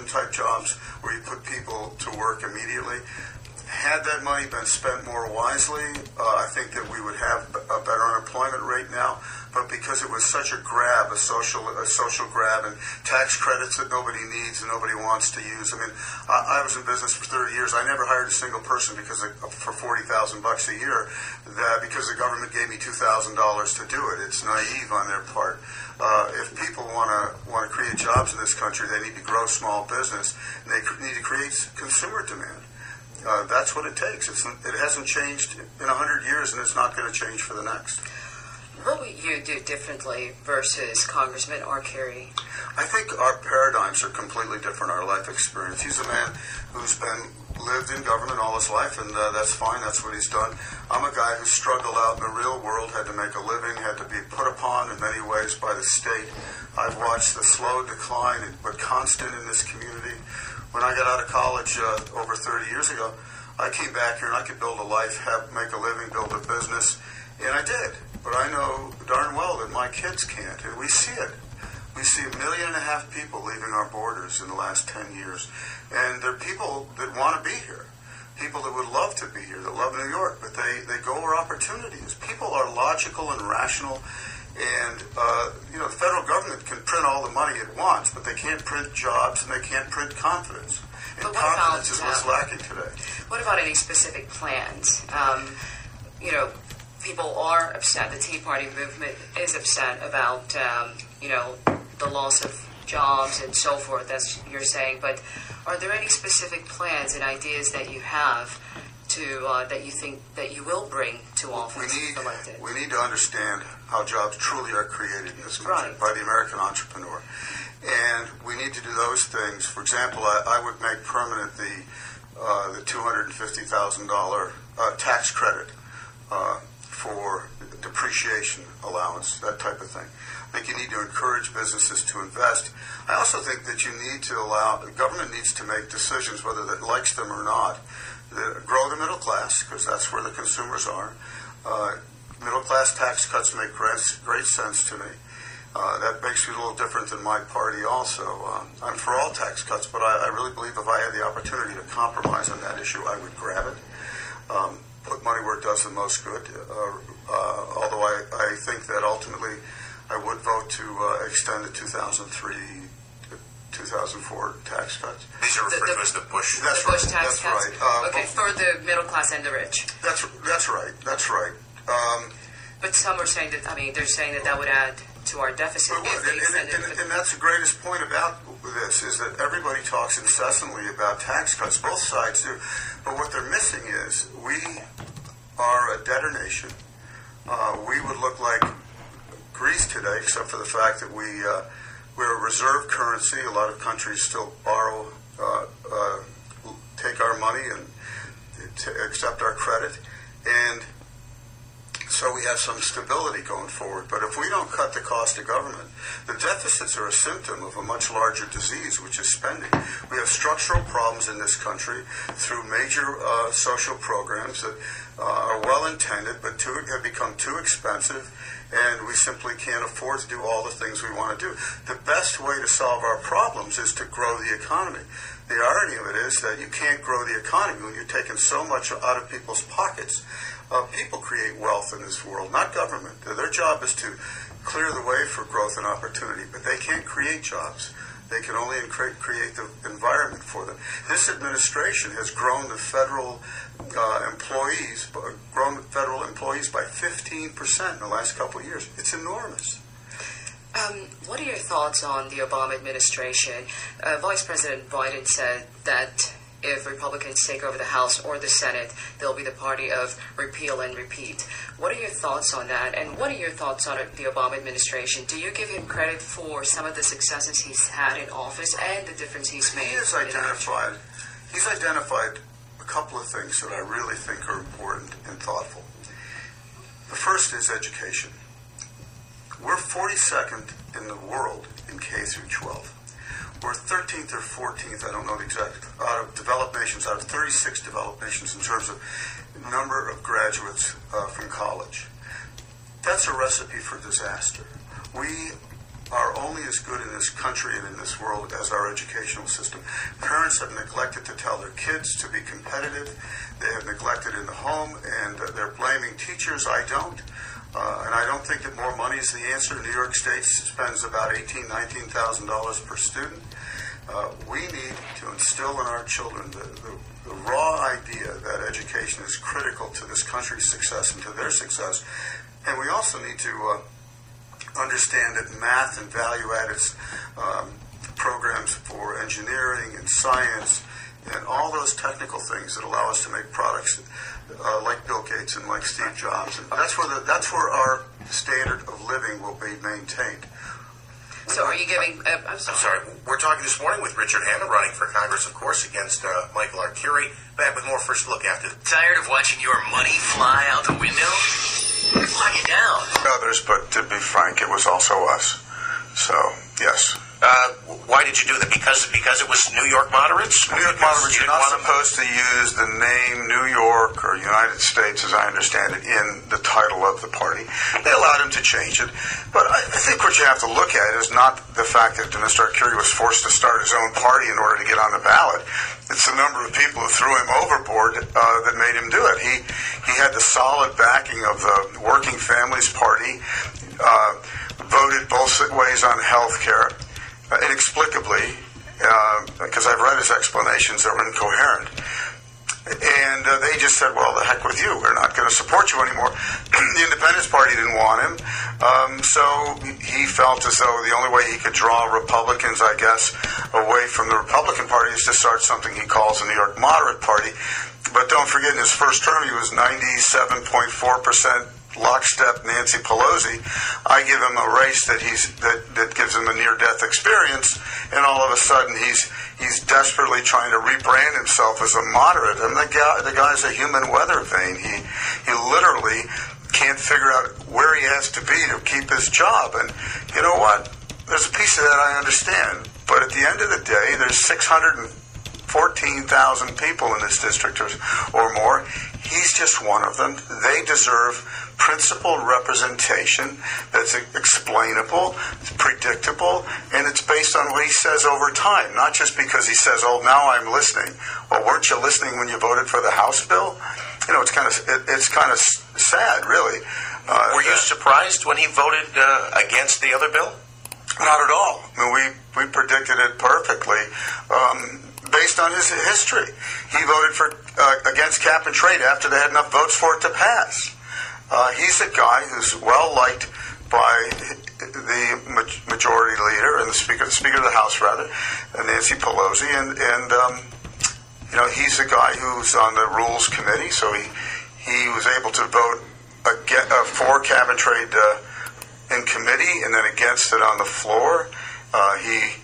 type jobs where you put people to work immediately. Had that money been spent more wisely, I think that we would have a better unemployment rate now. But because it was such a grab, a social grab, and tax credits that nobody needs and nobody wants to use. I mean, I was in business for 30 years. I never hired a single person for $40,000 a year, because the government gave me $2,000 to do it. It's naive on their part. If people want to create jobs in this country, they need to grow small business, and they need to create consumer demand. That's what it takes. It hasn't changed in 100 years, and it's not going to change for the next. What would you do differently versus Congressman R. Kerry? I think our paradigms are completely different, our life experience. He's a man who's lived in government all his life, and that's fine. That's what he's done. I'm a guy who struggled out in the real world, had to make a living, had to be put upon in many ways by the state. I've watched the slow decline, but constant in this community. When I got out of college over 30 years ago, I came back here and I could build a life, make a living, build a business, and I did. But I know darn well that my kids can't, and we see it. We see 1.5 million people leaving our borders in the last 10 years, and they're people that want to be here, people that would love to be here, that love New York, but they go where opportunity is. People are logical and rational, and the federal government can print all the money it wants, but they can't print jobs and they can't print confidence. And confidence is what's lacking today. What about any specific plans? People are upset. The Tea Party movement is upset about, the loss of jobs and so forth, as you're saying. But are there any specific plans and ideas that you have that you think that you will bring to office if elected? We need to understand how jobs truly are created in this country by the American entrepreneur. And we need to do those things. For example, I would make permanent the $250,000 tax credit for depreciation allowance, that type of thing. I think you need to encourage businesses to invest. I also think that you need to the government needs to make decisions, whether it likes them or not, that grow the middle class, because that's where the consumers are. Middle class tax cuts make great sense to me. That makes me a little different than my party also. I'm for all tax cuts, but I really believe if I had the opportunity to compromise on that issue, I would grab it. Put money where it does the most good. Although I think that ultimately I would vote to extend the 2003 2004 tax cuts. These are referred to as the Bush. That's the Bush right. tax That's cuts. right. Okay, for the middle class and the rich. That's right. That's right. But some are saying that. They're saying that would add to our deficit. And that's the greatest point about this, is that everybody talks incessantly about tax cuts. Both sides do. But what they're missing is we are a debtor nation. We would look like Greece today, except for the fact that we're a reserve currency. A lot of countries still borrow, take our money and accept our credit. And so we have some stability going forward. But if we don't cut the cost of government, the deficits are a symptom of a much larger disease, which is spending. We have structural problems in this country through major social programs that are well-intended but have become too expensive, and we simply can't afford to do all the things we want to do. The best way to solve our problems is to grow the economy. The irony of it is that you can't grow the economy when you're taking so much out of people's pockets. People create wealth in this world, not government. Their job is to clear the way for growth and opportunity, but they can't create jobs. They can only create the environment for them. This administration has grown the federal employees by 15% in the last couple of years. It's enormous. What are your thoughts on the Obama administration? Vice President Biden said that if Republicans take over the House or the Senate, they'll be the party of repeal and repeat. What are your thoughts on that? And what are your thoughts on the Obama administration? Do you give him credit for some of the successes he's had in office and the difference he's made? He's identified a couple of things that I really think are important and thoughtful. The first is education. We're 42nd in the world in K through 12. We're 13th or 14th, I don't know the exact, out of developed nations, out of 36 developed nations in terms of number of graduates from college. That's a recipe for disaster. We are only as good in this country and in this world as our educational system. Parents have neglected to tell their kids to be competitive. They have neglected in the home, and they're blaming teachers. I don't. And I don't think that more money is the answer. New York State spends about $18,000, $19,000 per student. We need to instill in our children the raw idea that education is critical to this country's success and to their success. And we also need to understand that math and value-added programs for engineering and science and all those technical things that allow us to make products like Bill Gates and like Steve Jobs. And that's where our standard of living will be maintained. So are you giving... I'm sorry. We're talking this morning with Richard Hanna, running for Congress, of course, against Michael Arcuri. Back with more First Look after... Tired of watching your money fly out the window? Lock it down. Others, but to be frank, it was also us. So, yes. Why did you do that? Because it was New York moderates? New York moderates are not supposed to use the name New York or United States, as I understand it, in the title of the party. They allowed him to change it. But I think what you have to look at is not the fact that Mr. Arcuri was forced to start his own party in order to get on the ballot. It's the number of people who threw him overboard that made him do it. He had the solid backing of the Working Families Party, voted both ways on health care. Inexplicably, because I've read his explanations that were incoherent. And they just said, well, the heck with you. We're not going to support you anymore. The Independence Party didn't want him. So he felt as though the only way he could draw Republicans, I guess, away from the Republican Party is to start something he calls the New York Moderate Party. But don't forget, in his first term, he was 97.4% lockstep Nancy Pelosi. I give him a race that gives him a near-death experience, and all of a sudden he's desperately trying to rebrand himself as a moderate. And the guy's a human weather vane. He literally can't figure out where he has to be to keep his job. And you know what? There's a piece of that I understand. But at the end of the day, there's 614,000 people in this district or more. He's just one of them. They deserve principled representation that's explainable, it's predictable, and it's based on what he says over time, not just because he says, oh, now I'm listening. Well, weren't you listening when you voted for the House bill? You know, it's kind of sad, really. Were you surprised when he voted against the other bill? Not at all. I mean, we predicted it perfectly. Based on his history, he voted against cap and trade after they had enough votes for it to pass. He's a guy who's well liked by the majority leader and the Speaker of the House, rather, Nancy Pelosi, and you know, he's a guy who's on the Rules Committee, so he was able to vote for cap and trade in committee and then against it on the floor. He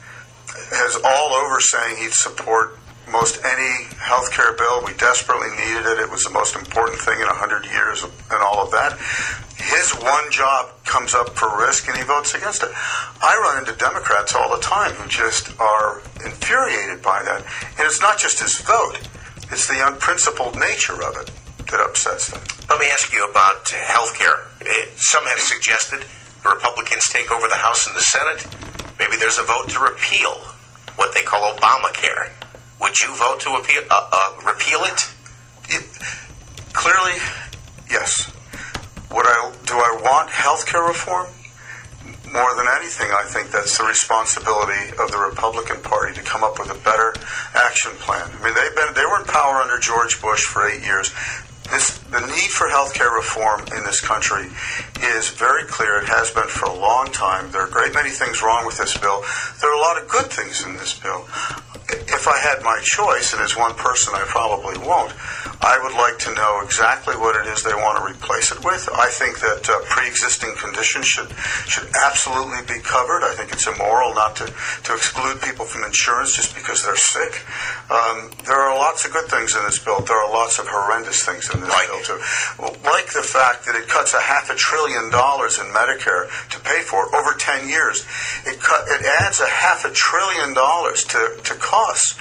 has all over saying he'd support most any health care bill. We desperately needed it. It was the most important thing in 100 years and all of that. His one job comes up for risk and he votes against it. I run into Democrats all the time who just are infuriated by that. And it's not just his vote. It's the unprincipled nature of it that upsets them. Let me ask you about health care. Some have suggested the Republicans take over the House and the Senate. Maybe there's a vote to repeal what they call Obamacare. Would you vote to repeal it? Clearly, yes. Do I want health care reform? More than anything, I think that's the responsibility of the Republican Party to come up with a better action plan. I mean, they were in power under George Bush for 8 years. The need for health care reform in this country is very clear. It has been for a long time. There are a great many things wrong with this bill. There are a lot of good things in this bill. If I had my choice, and as one person I probably won't, I would like to know exactly what it is they want to replace it with. I think that pre-existing conditions should absolutely be covered. I think it's immoral not to exclude people from insurance just because they're sick. There are lots of good things in this bill. There are lots of horrendous things in this bill, too. Like the fact that it cuts $500 billion in Medicare to pay for it over 10 years. It adds $500 billion to costs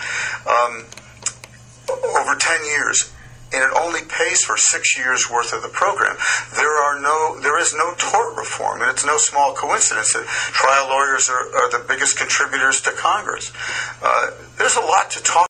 over 10 years. and it only pays for 6 years worth of the program. There is no tort reform, and it's no small coincidence that trial lawyers are the biggest contributors to Congress. There's a lot to talk